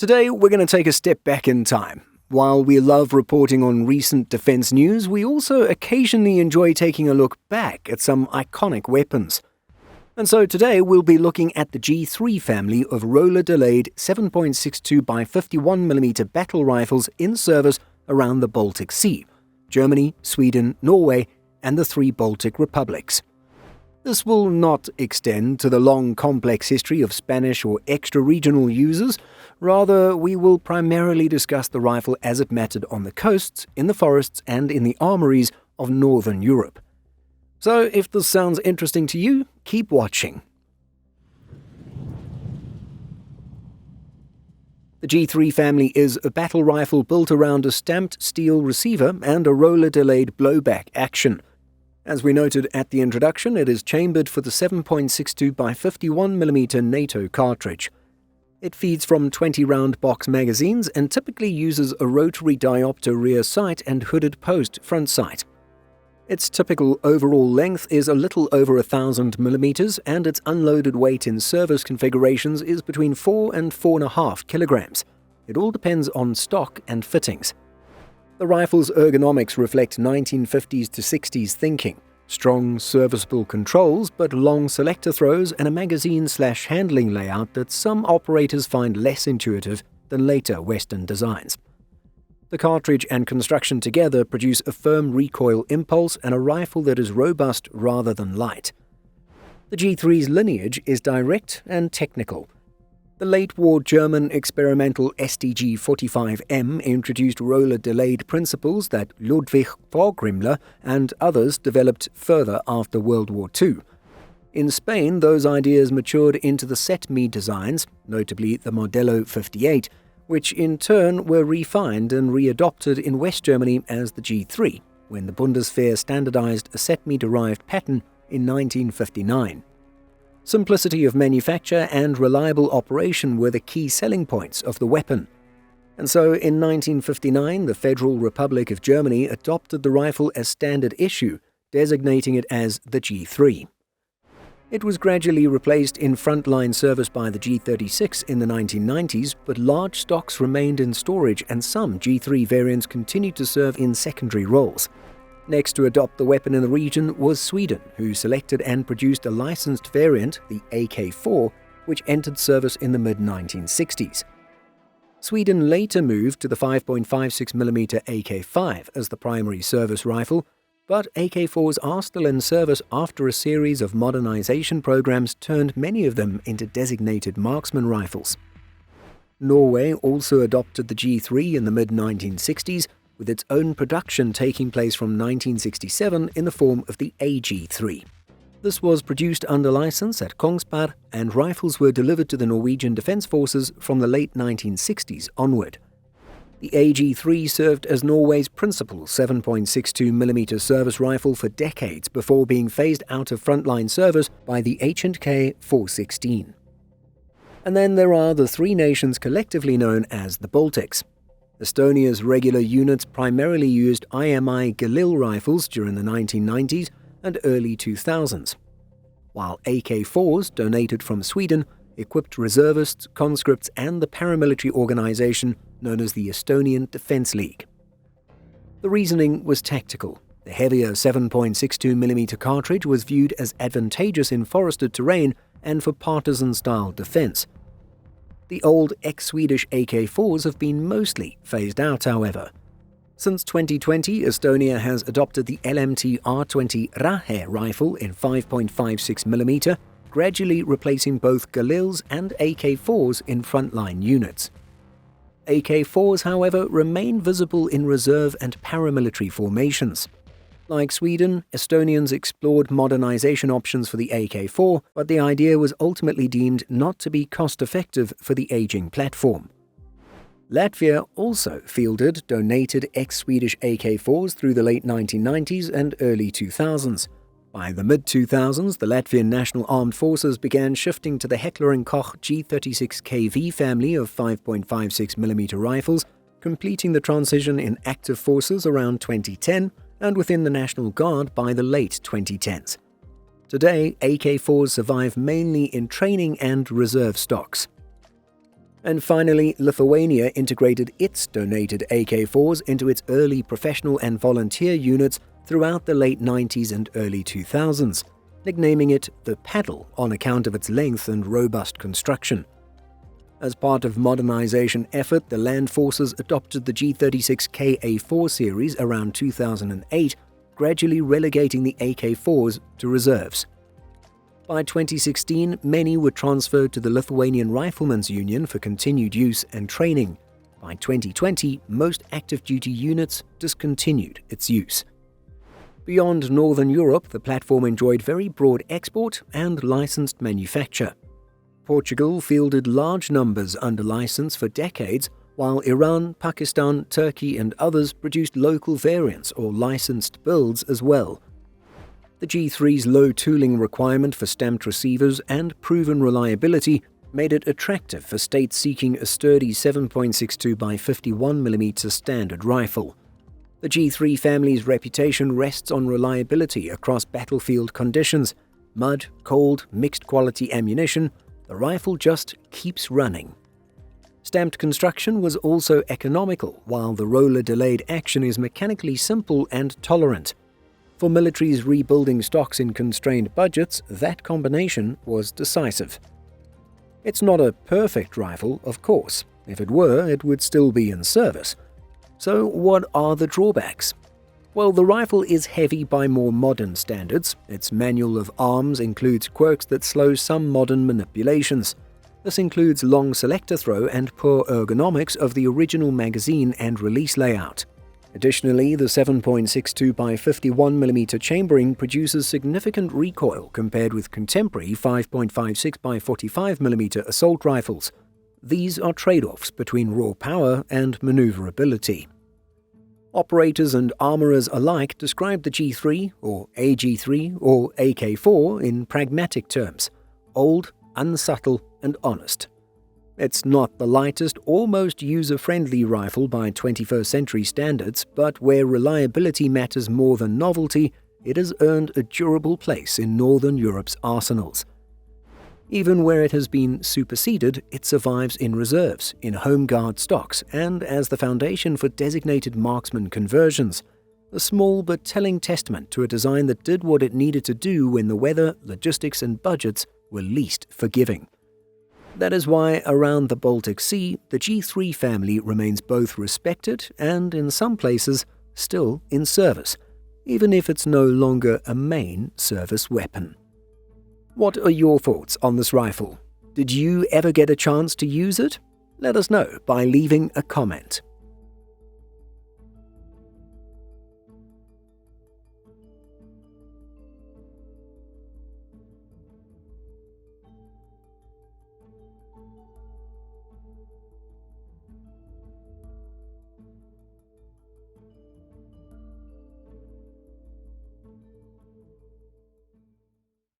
Today, we're going to take a step back in time. While we love reporting on recent defense news, we also occasionally enjoy taking a look back at some iconic weapons. And so today, we'll be looking at the G3 family of roller-delayed 7.62 by 51mm battle rifles in service around the Baltic Sea, Germany, Sweden, Norway, and the three Baltic republics. This will not extend to the long, complex history of Spanish or extra-regional users. Rather, we will primarily discuss the rifle as it mattered on the coasts, in the forests, and in the armories of Northern Europe. So, if this sounds interesting to you, keep watching. The G3 family is a battle rifle built around a stamped steel receiver and a roller-delayed blowback action. As we noted at the introduction, it is chambered for the 7.62 by 51mm NATO cartridge. It feeds from 20-round box magazines and typically uses a rotary diopter rear sight and hooded post front sight. Its typical overall length is a little over 1,000mm, and its unloaded weight in service configurations is between 4 and 4.5 kilograms. It all depends on stock and fittings. The rifle's ergonomics reflect 1950s to 60s thinking: strong, serviceable controls, but long selector throws and a magazine/handling layout that some operators find less intuitive than later Western designs. The cartridge and construction together produce a firm recoil impulse and a rifle that is robust rather than light. The G3's lineage is direct and technical. The late-war German experimental StG-45M introduced roller-delayed principles that Ludwig Vorgrimler and others developed further after World War II. In Spain, those ideas matured into the set-me designs, notably the Modelo 58, which in turn were refined and readopted in West Germany as the G3, when the Bundeswehr standardized a set-me-derived pattern in 1959. Simplicity of manufacture and reliable operation were the key selling points of the weapon. And so in 1959, the Federal Republic of Germany adopted the rifle as standard issue, designating it as the G3. It was gradually replaced in frontline service by the G36 in the 1990s, but large stocks remained in storage and some G3 variants continued to serve in secondary roles. Next to adopt the weapon in the region was Sweden, who selected and produced a licensed variant, the AK-4, which entered service in the mid-1960s. Sweden later moved to the 5.56mm AK-5 as the primary service rifle, but AK-4s are still in service after a series of modernization programs turned many of them into designated marksman rifles. Norway also adopted the G3 in the mid-1960s, with its own production taking place from 1967 in the form of the AG3. This was produced under license at Kongsberg, and rifles were delivered to the Norwegian Defence Forces from the late 1960s onward. The AG3 served as Norway's principal 7.62mm service rifle for decades before being phased out of frontline service by the H&K 416. And then there are the three nations collectively known as the Baltics. Estonia's regular units primarily used IMI Galil rifles during the 1990s and early 2000s, while AK-4s donated from Sweden equipped reservists, conscripts, and the paramilitary organization known as the Estonian Defence League. The reasoning was tactical. The heavier 7.62mm cartridge was viewed as advantageous in forested terrain and for partisan-style defence. The old ex-Swedish AK-4s have been mostly phased out, however. Since 2020, Estonia has adopted the LMT R20 Rahe rifle in 5.56mm, gradually replacing both Galils and AK-4s in frontline units. AK-4s, however, remain visible in reserve and paramilitary formations. Like Sweden, Estonians explored modernization options for the AK-4, but the idea was ultimately deemed not to be cost-effective for the aging platform. Latvia also fielded donated ex-Swedish AK-4s through the late 1990s and early 2000s. By the mid-2000s, the Latvian National Armed Forces began shifting to the Heckler & Koch G36KV family of 5.56mm rifles, completing the transition in active forces around 2010 and within the National Guard by the late 2010s. Today, AK-4s survive mainly in training and reserve stocks. And finally, Lithuania integrated its donated AK-4s into its early professional and volunteer units throughout the late 90s and early 2000s, nicknaming it the Paddle on account of its length and robust construction. As part of modernization effort, the land forces adopted the G36K A4 series around 2008, gradually relegating the AK-4s to reserves. By 2016, many were transferred to the Lithuanian Riflemen's Union for continued use and training. By 2020, most active duty units discontinued its use. Beyond Northern Europe, the platform enjoyed very broad export and licensed manufacture. Portugal fielded large numbers under license for decades, while Iran, Pakistan, Turkey and others produced local variants or licensed builds as well. The G3's low tooling requirement for stamped receivers and proven reliability made it attractive for states seeking a sturdy 7.62 by 51mm standard rifle. The G3 family's reputation rests on reliability across battlefield conditions. Mud, cold, mixed quality ammunition, the rifle just keeps running. Stamped construction was also economical, while the roller-delayed action is mechanically simple and tolerant. For militaries rebuilding stocks in constrained budgets, that combination was decisive. It's not a perfect rifle, of course. If it were, it would still be in service. So what are the drawbacks? Well, the rifle is heavy by more modern standards. Its manual of arms includes quirks that slow some modern manipulations. This includes long selector throw and poor ergonomics of the original magazine and release layout. Additionally, the 7.62 by 51mm chambering produces significant recoil compared with contemporary 5.56 by 45mm assault rifles. These are trade-offs between raw power and maneuverability. Operators and armorers alike describe the G3, or AG3, or AK-4 in pragmatic terms: old, unsubtle, and honest. It's not the lightest or most user-friendly rifle by 21st century standards, but where reliability matters more than novelty, it has earned a durable place in Northern Europe's arsenals. Even where it has been superseded, it survives in reserves, in home guard stocks, and as the foundation for designated marksman conversions, a small but telling testament to a design that did what it needed to do when the weather, logistics, and budgets were least forgiving. That is why, around the Baltic Sea, the G3 family remains both respected and, in some places, still in service, even if it's no longer a main service weapon. What are your thoughts on this rifle? Did you ever get a chance to use it? Let us know by leaving a comment.